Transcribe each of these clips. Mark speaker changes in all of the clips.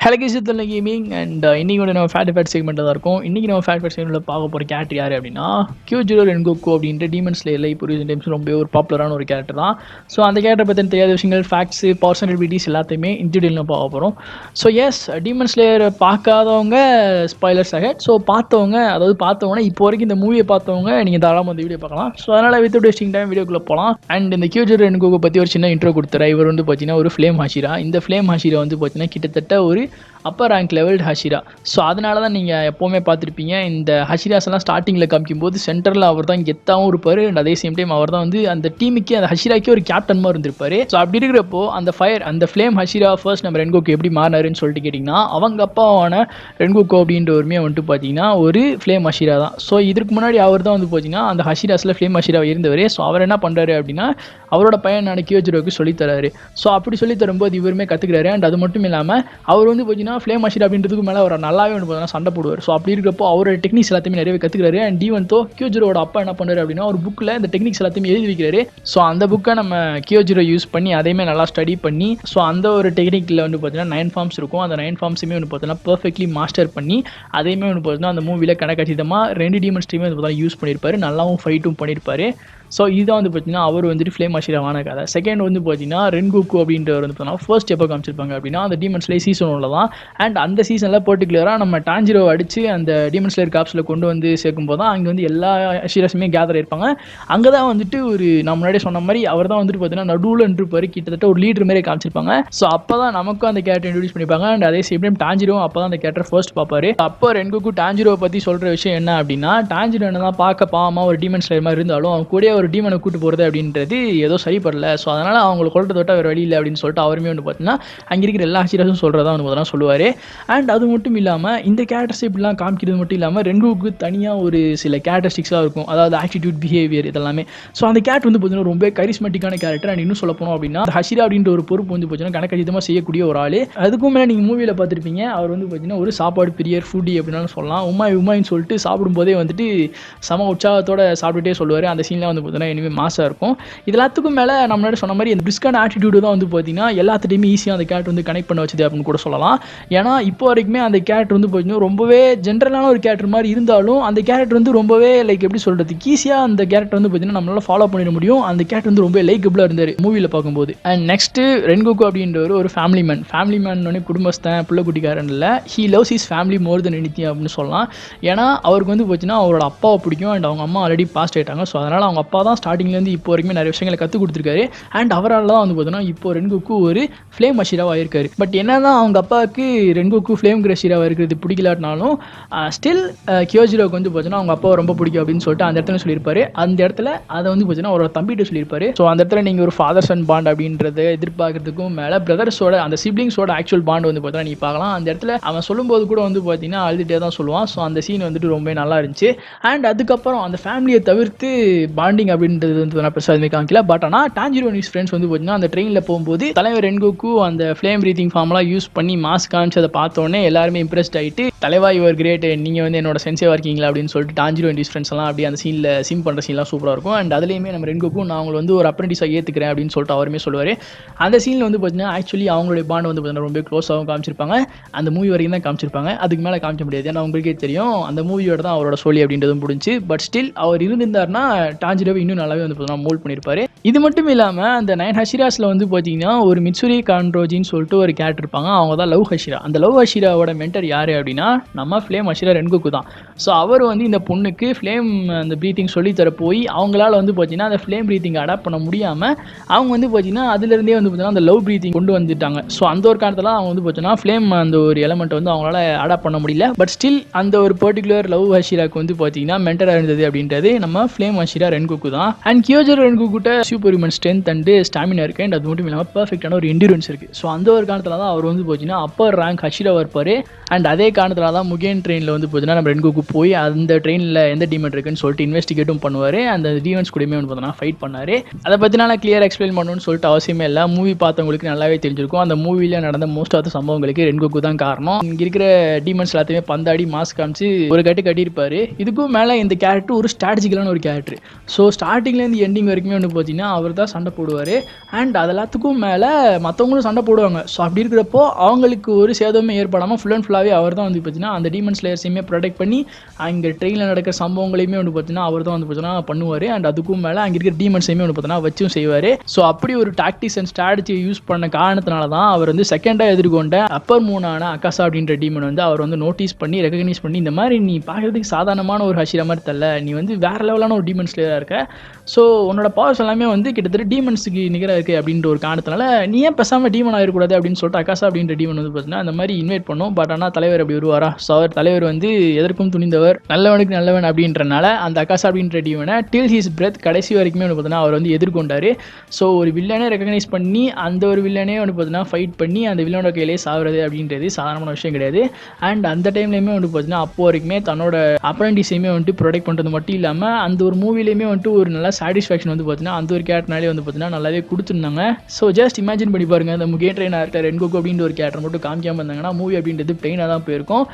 Speaker 1: Hello guys, இது gaming and இன்னைக்கு வந்து நம்ம ஃபேட் செக்மெண்ட்டில் தான் இருக்கும். இன்றைக்கி நம்ம ஃபேட் செக்மெண்ட்டில் பார்க்க போகிற கேரக்டர் யார் அப்படின்னா கியோஜிரோ ரென்கோக்கு அப்படின்ற டீமன் ஸ்லேயரில் இப்போ ரீசெண்ட் டைம்ஸ் ரொம்ப ஒரு பாப்புலரான ஒரு கேரக்டர் தான். ஸோ அந்த கேரக்டர் பற்றின தெரியாத விஷயங்கள், ஃபேக்ட்ஸு, பர்சனாலிட்டிஸ் எல்லாத்தையுமே இன்டீடியல் நம்ம பார்க்க போகிறோம். ஸோ எஸ், டீமன் ஸ்லேயர் பார்க்காதவங்க ஸ்பாய்லர்ஸ் அஹெட். ஸோ பார்த்தவங்க இப்போ வரைக்கும் இந்த மூவியை பார்த்தவங்க நீங்கள் தாராளமாக இந்த வீடியோ பார்க்கலாம். ஸோ அதனால் வித் வேஸ்டிங் டைம் வீடியோக்குள்ளே போகலாம். அண்ட் இந்த கியோஜிரோ ரென்கோக்கு பற்றி ஒரு சின்ன இன்ட்ரோ கொடுத்துறேன். இவர் வந்து பார்த்தீங்கன்னா ஒரு ஃப்ளேம் ஹஷிரா. இந்த ஃப்ளேம் ஹஷிரா வந்து பார்த்தீங்கன்னா கிட்டத்தட்ட ஒரு அப்பர் ரேங்க் லெவல்டு ஹஷிரா. ஸோ அதனால தான் நீங்கள் எப்போவுமே பார்த்துருப்பீங்க, இந்த ஹஷிராஸ் எல்லாம் ஸ்டார்டிங்கில் காமிக்கும்போது சென்டரில் அவர் தான் கெத்தாகவும் இருப்பார். அண்ட் அதே சேம் டைம் அவர் தான் வந்து அந்த டீமுக்கு, அந்த ஹஷிராக்கே ஒரு கேப்டன் மாதிரி இருந்திருப்பார். ஸோ அப்படி இருக்கிறப்போ அந்த ஃப்ளேம் ஹஷிரா ஃபர்ஸ்ட் நம்ம ரென்கோக்கு எப்படி மாறினாருன்னு சொல்லிட்டு கேட்டிங்கன்னா, அவங்க அப்பாவான ரென்கோக்கு அப்படின்ற ஒருமையை வந்துட்டு பார்த்தீங்கன்னா ஒரு ஃப்ளேம் ஹஷிரா தான். ஸோ இதுக்கு முன்னாடி அவர் தான் வந்து பார்த்தீங்கன்னா அந்த ஹஷிராஸில் ஃப்ளேம் ஹஷிரா இருந்தவர். ஸோ அவர் என்ன பண்ணுறாரு அப்படின்னா அவரோட பையனான கியோஜிரோக்கு சொல்லித்தராரு. ஸோ அப்படி சொல்லி தரும்போது இவருமே கற்றுக்கிறாரு. அண்ட் அது மட்டும் இல்லாமல் அவர் வந்து பார்த்தீங்கன்னா ஃப்ளேம் ஹஷிரா அப்படின்றதுக்கு மேலே அவர் நல்லாவே வந்து பார்த்தீங்கன்னா சண்டை போடுவார். ஸோ அப்படி இருக்கிறப்போ அவரோட டெக்னிக்ஸ் எல்லாத்தையுமே நிறையவே கற்றுக்கிறாரு. அண்ட் ஈவன் தோ கியோஜிரோட அப்பா என்ன பண்ணுறாரு அப்படின்னா ஒரு புக்கில் இந்த டெக்னிக்ஸ் எல்லாத்தையுமே எழுதி வைக்கிறாரு. ஸோ அந்த புக்கை நம்ம கியோஜிரோ யூஸ் பண்ணி அதையுமே நல்லா ஸ்டடி பண்ணி, ஸோ அந்த ஒரு டெக்னிக்கில் வந்து பார்த்தீங்கன்னா 9 ஃபார்ம்ஸ் இருக்கும். அந்த 9 ஃபார்ம்ஸுமே வந்து பார்த்தீங்கன்னா பர்ஃபெக்ட்லி மாஸ்டர் பண்ணி அதையுமே வந்து பார்த்தீங்கன்னா அந்த மூவியில் கணக்கச்சிதமாக 2 டீமன்ஸ் டீமே வந்து பார்த்தீங்கன்னா யூஸ் பண்ணியிருப்பாரு. நல்லாவும் ஃபைட்டும் பண்ணியிருப்பாரு. ஸோ இதுதான் வந்து பார்த்தீங்கன்னா அவர் வந்துட்டு ஃப்ளேம் ஹஷிராவான கதை. செகண்ட் வந்து பார்த்தீங்கன்னா ரென்கோக்கு அப்படின்றவர் வந்து பார்த்தீங்கன்னா ஃபர்ஸ்ட் எப்போ காமிச்சிருப்பாங்க அப்படின்னா அந்த டீமன் ஸ்லேயர் சீசன் 1 தான். அண்ட் அந்த சீசனில் பர்டிகுலராக நம்ம டாஞ்சிரோ அடித்து அந்த டீமன் ஸ்லேயர் காப்ஸில் கொண்டு வந்து சேர்க்கும்போது தான் அங்கே வந்து எல்லா ஹஷிராஸுமே கேதர் இருப்பாங்க. அங்கே தான் வந்துட்டு ஒரு நான் முன்னாடியே சொன்ன மாதிரி அவர் தான் வந்துட்டு பார்த்தீங்கன்னா நடுவில் இருப்பார், கிட்டத்தட்ட ஒரு லீடர் மாதிரி காமிச்சிருப்பாங்க. ஸோ அப்போ தான் நமக்கும் அந்த கேரக்டர் இன்ட்ரடியூஸ் பண்ணிப்பாங்க. அண்ட் அதே சேம் டைம் டாஞ்சிரோ அப்போ தான் அந்த கேரக்டர் ஃபர்ஸ்ட் பார்ப்பாரு. அப்போ ரென்கோக்கு டாஞ்சிரோவை பற்றி சொல்கிற விஷயம் என்ன அப்படின்னா, டாஞ்சிரோ என்ன தான் பார்க்க பாவமாக ஒரு டீமன் ஸ்லேயர் மாதிரி இருந்தாலும் அவங்க கூட ஒரு டீமனை கூட்டு போகிறது அப்படின்றது ஏதோ சரிப்படல. ஸோ அதனால் அவங்களை கொள்றதை விட்ட வேறு வழி இல்லை அப்படின்னு சொல்லிட்டு அவருமே வந்து பார்த்தீங்கன்னா அங்கே இருக்கிற எல்லா ஹஷிராஸும் சொல்கிறதா வந்து பார்த்தீங்கன்னா சொல்லுவார். அண்ட் அது மட்டும் இல்லாமல் இந்த கேரக்டர்ஸ் இப்படிலாம் காமிக்கிறது மட்டும் இல்லாமல் ரென்கோக்கு தனியாக ஒரு சில கேரக்டரிஸ்டிக்ஸாக இருக்கும். அதாவது ஆட்டிடியூட், பிஹேவியர் இதெல்லாமே. ஸோ அந்த கேரக்டர் வந்து பார்த்தீங்கன்னா ரொம்ப கரிஸ்மெட்டிக்கான கேரக்டர். அண்ட் இன்னும் சொல்ல போனோம் அப்படின்னா ஹஷிரா அப்படின்ற ஒரு பொறுப்பு வந்து பார்த்தீங்கன்னா கணக்கச்சிதமாக செய்யக்கூடிய ஒரு ஆள். அதுக்கும் மேலே நீங்கள் மூவியில் பார்த்துருப்பீங்க, அவர் வந்து பார்த்தீங்கன்னா ஒரு சாப்பாடு பிரியர், ஃபுட்டி அப்படின்னாலும் சொல்லலாம். உமாயின்னு சொல்லிட்டு சாப்பிடும்போதே வந்துட்டு சம உற்சாகத்தோட சாப்பிட்டுட்டே சொல்லுவார். அந்த சீன்லாம் வந்து பார்த்தீங்கன்னா இனிமேல் மாசாக இருக்கும். இது எல்லாத்துக்கும் மேலே நம்ம முன்னாடி சொன்ன மாதிரி இந்த பிரிஸ்கான ஆட்டிடியூடு தான் வந்து பார்த்தீங்கன்னா எல்லாத்துட்டையுமே ஈஸியாக அந்த கேரக்டர் வந்து கனெக்ட் பண்ண வச்சது அப்படின்னு கூட சொல்லலாம். ஏன்னா இப்போ வரைக்குமே அந்த கேரக்டர் வந்து பார்த்தீங்கன்னா ரொம்பவே ஜென்ரலான ஒரு கேரக்டர் மாதிரி இருந்தாலும் அந்த கேரக்டர் வந்து ரொம்பவே லைக் எப்படி சொல்கிறதுக்கு ஈஸியாக அந்த கேரக்டர் வந்து பார்த்தீங்கன்னா நம்மளால ஃபாலோ பண்ணிட முடியும். அந்த கேரக்டர் வந்து ரொம்ப லைக்கபிளாக இருந்தார் மூவியில் பார்க்கும்போது. அண்ட் நெக்ஸ்ட்டு ரென்கோக்கு அப்படின்ற ஒரு ஃபேமிலி மேன் குடும்பஸ்தன், பிள்ளை குட்டிக்காரன் இல்லை, he loves his family more then anything அப்படின்னு சொல்லலாம். ஏன்னா அவருக்கு வந்து பார்த்தீங்கன்னா அவரோட அப்பாவை பிடிக்கும். அண்ட் அவங்க அம்மா ஆல்ரெடி பாஸ்ட் ஆகிட்டாங்க. ஸோ அதனால் அவங்க அப்பா தான் ஸ்டார்டிங்லேருந்து இப்போ வரைக்குமே நிறைய விஷயங்களை கற்றுக் கொடுத்துருக்காரு. அண்ட் அவரால் தான் வந்து பார்த்தீங்கன்னா இப்போ ரென்கோக்கு ஒரு ஃப்ளேம் ஹஷிராவாக இருக்காரு. பட் என்ன தான் அவங்க அப்பாவுக்கு ரென்கோக்கு ஃப்ளேம் ஹஷிராவாக இருக்கிறது பிடிக்கலாட்டினாலும் ஸ்டில் கியோஜிரோக்கு வந்து பார்த்தீங்கன்னா அவங்க அப்பாவை ரொம்ப பிடிக்கும் அப்படின்னு சொல்லிட்டு அந்த இடத்துல சொல்லியிருப்பாரு. அந்த இடத்துல அதை வந்து பார்த்தீங்கன்னா அவரோட தம்பிகிட்ட சொல்லியிருப்பாரு. ஸோ அந்த இடத்துல நீங்கள் ஒரு ஃபாதர் சன் பாண்ட் அப்படின்றத எதிர்பார்க்கறதுக்கும் மேலே பிரதர்ஸோட அந்த சிப்ளிங்ஸோட ஆக்சுவல் பாண்ட் வந்து பார்த்தீங்கன்னா நீங்கள் பார்க்கலாம். அந்த இடத்துல அவன் சொல்லும்போது கூட வந்து பார்த்தீங்கன்னா அழுதுகிட்டே தான் சொல்லுவான். ஸோ அந்த சீன் வந்துட்டு ரொம்ப நல்லா இருந்துச்சு. அண்ட் அதுக்கப்புறம் அந்த ஃபேமிலியை தவிர்த்து பாண்டிங் அப்படின்றது வந்து நான் பெருசாக எதுவுமே காமிக்கல. பட் ஆனால் டாஞ்சிரோ அண்ட் ஹிஸ் ஃப்ரெண்ட்ஸ் வந்து பார்த்தீங்கன்னா அந்த ட்ரெயினில் போகும்போது தலைவர் ரென்கோக்கு அந்த ஃப்ளேம் ப்ரீத்திங் ஃபார்ம்லாம் யூஸ் பண்ணி மாஸ்க் காமிச்சு அதை பார்த்தோன்னே எல்லாருமே இம்ப்ரெஸ்ட் ஆகிட்டு, தலைவா யுவர் கிரேட், நீங்கள் வந்து என்னோட சென்சேவாக இருக்கீங்களா அப்படின்னு சொல்லிட்டு டாஞ்சிரோ அண்ட் ஹிஸ் ஃப்ரெண்ட்ஸ் எல்லாம் அப்படி அந்த சீனில் சிம் பண்ணுற சீன்லாம் சூப்பராக இருக்கும். அண்ட் அதுலேயுமே நம்ம ரென்கோக்கு நான் அவங்களை வந்து ஒரு அப்ரெண்டிஸாக ஏற்றுக்கிறேன் அப்படின்னு சொல்லிட்டு அவருமே சொல்லுவார். அந்த சீனில் வந்து பார்த்தீங்கன்னா ஆக்சுவலி அவங்களுடைய பாண்ட் வந்து பார்த்தீங்கன்னா ரொம்ப க்ளோஸாகவும் காமிச்சிருப்பாங்க. அந்த மூவி வரைக்கும் தான் காமிச்சிருப்பாங்க, அதுக்கு மேலே காமிக்க முடியாது. ஏன்னா உங்களுக்கே தெரியும் அந்த மூவியோட தான் அவரோட சோழி அப்படின்றதும் முடிஞ்சு. பட் ஸ்டில் அவர் இருந்திருந்தாருன்னா டாஞ்சிரோவை இன்னும் நல்லாவே வந்து பார்த்தீங்கன்னா மோல்ட் பண்ணியிருப்பாரு. இது மட்டும் இல்லாமல் அந்த 9 ஹஷிராஸில் வந்து பார்த்தீங்கன்னா ஒரு மிட்சுரி கான்ரோஜின்னு சொல்லிட்டு ஒரு கேரக்டர் இருப்பாங்க. அவங்க தான் லவ் ஹஷிரா. அந்த லவ் ஹஷிராவோட மென்டர் யார் அப்படின்னா நம்ம ஃப்ளேம் ஹஷிரா ரென்கோக்கு தான். ஸோ அவர் வந்து இந்த பொண்ணுக்கு ஃப்ளேம் அந்த ப்ரீத்திங் சொல்லித்தர போய் அவங்களால வந்து பார்த்தீங்கன்னா அந்த ஃப்ளேம் ப்ரீத்திங் அடாப்ட் பண்ண முடியாமல் அவங்க வந்து பார்த்தீங்கன்னா அதுலேருந்தே வந்து பார்த்தீங்கன்னா அந்த லவ் ப்ரீத்திங் கொண்டு வந்துட்டாங்க. ஸோ அந்த ஒரு காரணத்தில் அவங்க வந்து பார்த்தீங்கன்னா ஃப்ளேம் அந்த ஒரு எலமெண்ட் வந்து அவங்களால அடாப்ட் பண்ண முடியல. பட் ஸ்டில் அந்த ஒரு பர்டிகுலர் லவ் ஹஷிராக்கு வந்து பார்த்தீங்கன்னா மென்டராக இருந்தது அப்படின்றது நம்ம ஃப்ளேம் ஹஷிரா ரென்கோக்கு தான். அண்ட் கியோஜிரோ ரென்கோக்கிட்ட super human strength and stamina இருக்குது. அண்ட் அது மட்டும் இல்லாமல் பர்ஃபெக்டான ஒரு என்டியூரன்ஸ் இருக்குது. ஸோ அந்த ஒரு காரணத்தில் தான் அவர் வந்து பார்த்தீங்கன்னா அப்பர் ரேங்க் ஹஷிராவாக இருப்பார். அண்ட் அதே காரணத்தில் தான் முகேன் ட்ரெயினில் வந்து பார்த்தீங்கன்னா நம்ம ரென்கோக்கு போய் அந்த ட்ரெயினில் எந்த டீமன் இருக்குன்னு சொல்லிட்டு இன்வெஸ்டிகேட்டும் பண்ணுவார். அந்த டீமன்ஸ் கூடயுமே வந்து பார்த்தீங்கன்னா ஃபைட் பண்ணார். அதை பற்றி நான் கிளியராக எக்ஸ்பிளைன் பண்ணணும்னு சொல்லிட்டு அவசியமே இல்லை. மூவி பார்த்தவங்களுக்கு நல்லாவே தெரிஞ்சிருக்கும். அந்த மூவியில் நடந்த மோஸ்ட் ஆஃப் த சம்பவங்களுக்கு ரென்கோக்கு தான் காரணம். இங்கே இருக்கிற டீமன்ஸ் எல்லாத்தையுமே பந்தாடி மாஸ்க் காமிச்சு ஒரு கட்டியிருப்பார். இதுக்கும் மேலே இந்த கேரக்டர் ஒரு ஸ்ட்ராட்டஜிக்கலான ஒரு கேரக்டர். ஸோ ஸ்டார்டிங்லேருந்து எண்டிங் வரைக்குமே வந்து பார்த்தீங்கன்னா அவர் தான் சண்டை போடுவார். அண்ட் அது எல்லாத்துக்கும் மேலே மற்றவங்களும் சண்டை போடுவாங்க. ஸோ அப்படி இருக்கிறப்போ அவங்களுக்கு ஒரு சேதமுமே ஏற்படாமல் ஃபுல் அண்ட் ஃபுல்லாகவே அவர் தான் வந்து பார்த்தீங்கன்னா அந்த டீமன் ஸ்லேயர்ஸையுமே ப்ரொடெக்ட் பண்ணி அங்கே ட்ரெயினில் நடக்கிற சம்பவங்களையுமே வந்து பார்த்தீங்கன்னா அவர் தான் வந்து பார்த்தீங்கன்னா பண்ணுவார். அண்ட் அதுக்கும் மேலே அங்கே இருக்கிற டீமன்ஸையுமே வந்து பார்த்தீங்கன்னா வச்சும் செய்வார். ஸோ அப்படி ஒரு டாக்டிக்ஸ் அண்ட் ஸ்ட்ராட்டஜியை யூஸ் பண்ண காரணத்தினால தான் அவர் வந்து செகண்டாக எதிர்கொண்ட அப்பர் மூனான அகாசா அப்படின்ற டீமன் வந்து அவர் வந்து நோட்டீஸ் பண்ணி ரெகக்னைஸ் பண்ணி இந்த மாதிரி நீ பார்க்கறதுக்கு சாதாரணமான ஒரு ஹஷிரா மாதிரி தெரியல, நீ வந்து வேற லெவலான ஒரு டீமன் ஸ்லேயராக இருக்க, ஸோ உன்னோட பவர்ஸ் எல்லாமே வந்து கிட்டத்தட்ட டீமன்ஸுக்கு நிகராக இருக்குது அப்படின்ற ஒரு காரணத்தினால நீ ஏன் பேசாமல் டீமன் ஆகிடக்கூடாது அப்படின்னு சொல்லிட்டு அகாசா அப்படின்ற டீமன் வந்து பார்த்தீங்கன்னா அந்த மாதிரி இன்வைட் பண்ணோம். பட் ஆனால் தலைவர் அப்படி வருவாரா? ஸோ அவர் தலைவர் வந்து எதற்கும் துணிந்தவர், நல்லவனுக்கு நல்லவன் அப்படின்றனால அந்த அகாசா அப்படின்ற டீமனை டில் ஹிஸ் பிரெத் கடைசி வரைக்குமே வந்து பார்த்தீங்கன்னா அவர் வந்து எதிர்கொண்டார். ஸோ ஒரு வில்லனை ரெகக்னைஸ் பண்ணி அந்த ஒரு வில்லனே வந்து பார்த்தீங்கன்னா ஃபைட் பண்ணி அந்த வில்லனோட கையிலே சாவுறது அப்படின்றது சாதாரணமான விஷயம் கிடையாது. அண்ட் அந்த டைம்லையுமே வந்து பார்த்தீங்கன்னா அப்போ வரைக்குமே தன்னோட அப்ரண்டிஸையுமே வந்துட்டு ப்ரொடெக்ட் பண்ணுறது மட்டும் இல்லாமல் அந்த ஒரு மூவிலையுமே வந்துட்டு ஒரு நல்ல சாட்டிஸ்ஃபேக்ஷன் வந்து பார்த்தீங்கன்னா அந்த ஒரு கேரக்டர்னாலே வந்து பார்த்தீங்கன்னா நல்லாவே கொடுத்துருந்தாங்க. ஸோ ஜஸ்ட் இமேஜின் பண்ணி பாருங்க, அந்த முகேன் ட்ரெயின் ஆக்டர் ரென்கோகு அப்படின்ற ஒரு கேரக்டர் மட்டும் காமிக்காமல் இருந்தாங்கன்னா மூவி அப்படின்றது பிளெயினாக தான் போயிருக்கும்.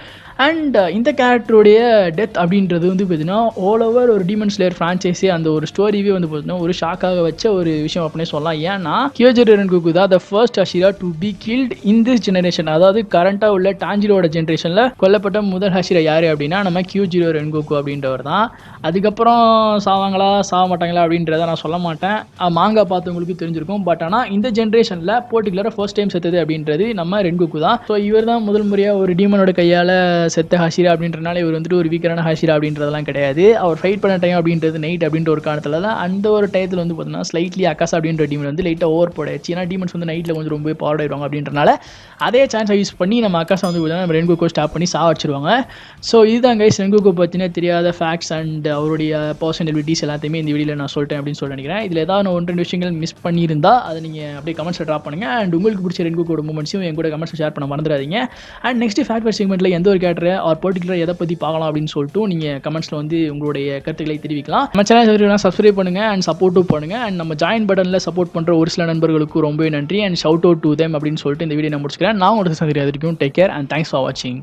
Speaker 1: அண்ட் இந்த கேரக்டருடைய டெத் அப்படின்றது வந்து பார்த்தீங்கன்னா ஆல் ஓவர் ஒரு டீமன் ஸ்லேயர் ஃப்ரான்ச்சைஸே அந்த ஒரு ஸ்டோரியே வந்து பார்த்தீங்கன்னா ஒரு ஷாக்காக வச்ச ஒரு விஷயம் அப்படின்னே சொல்லலாம். ஏன்னா கியோஜிரோ ரென்கோகு தான் the first hashira to be killed in this generation. அதாவது கரண்டாக உள்ள டாஞ்சிரோட ஜென்ரேஷனில் கொல்லப்பட்ட முதல் ஹஷிரா யார் அப்படின்னா நம்ம கியோஜிரோ ரென்கோகு அப்படின்றவர் தான். அதுக்கப்புறம் சாவாங்களா சாக மாட்டாங்களா அப்படின்றத நான் சொல்ல மாட்டேன், மாங்கா பார்த்தவங்களுக்கு தெரிஞ்சிருக்கும். பட் ஆனால் இந்த ஜென்ரேஷனில் பர்டிகுலராக ஃபர்ஸ்ட் டைம் செத்தது அப்படின்றது நம்ம ரென்கோகு தான். ஸோ இவர் தான் முதல் முறையாக ஒரு டீமனோட கையால் செத்த ஹஷிரா அப்படின்றனால இவர் வந்துட்டு ஒரு வீக்கரான ஹஷிரா அப்படின்றதெல்லாம் கிடையாது. அவர் ஃபைட் பண்ண டைம் அப்படின்றது நைட் அப்படின்ற ஒரு காரணத்தில் தான் அந்த ஒரு டயத்தில் வந்து பார்த்தீங்கன்னா ஸ்லைட்லி அகாசா அப்படின்ற டீமன் வந்து லைட்டாக ஓவர் போடாச்சு. ஏன்னா டீமன்ஸ் வந்து நைட்டில் கொஞ்சம் ரொம்ப பவர் ஆயிடுவாங்க அப்படின்றனால அதே சான்ஸை யூஸ் பண்ணி நம்ம அகாசா வந்து பார்த்தீங்கன்னா நம்ம ரென்கோகோ ஸ்டாப் பண்ணி சாவடிச்சிருவாங்க. ஸோ இதுதான் கைஸ் ரென்கோகோ பற்றின தெரியாத ஃபேக்ட்ஸ் அண்ட் அவருடைய பர்சனலிட்டிஸ் எல்லாத்தையுமே இந்த வீடியோவில் நான் சொல்லிட்டேன் அப்படின்னு சொல்லி நினைக்கிறேன். இதில் ஏதாவது நான் 1-2 விஷயங்கள் மிஸ் பண்ணியிருந்தால் அதை நீங்கள் அப்படியே கமெண்ட்ஸில் ட்ராப் பண்ணுங்கள். அண்ட் உங்களுக்கு பிடிச்ச ரென்கோகோட மூமெண்ட்ஸையும் என் கூட கமெண்ட்ஸில் ஷேர் பண்ண மறந்துடாதீங்க. அண்ட் நெக்ஸ்ட் ஃபேக்ட் செக்மெண்ட்டில் எந்த ஒரு கேரக்டர் ஆர் பர்டிகுலர் எதை பற்றி பார்க்கலாம் அப்படின்னு சொல்லிட்டு நீங்கள் கமெண்ட்ஸில் வந்து உங்களுடைய கருத்துக்களை தெரிவிக்கலாம். நம்ம சேனல் சப்ஸ்கிரைப் பண்ணுங்கள் அண்ட் சப்போர்ட்டும் பண்ணுங்கள். அண்ட் நம்ம ஜாயின் பட்டனில் சப்போர்ட் பண்ணுற ஒரு சில நண்பர்களுக்கு ரொம்பவே நன்றி and shout out to them அப்படின்னு சொல்லிட்டு இந்த வீடியோ நான் முடிச்சுக்கிறேன். நான் உங்களுக்கு சந்திக்கிறேன். அது வரைக்கும் take care and thanks for வாட்சிங்.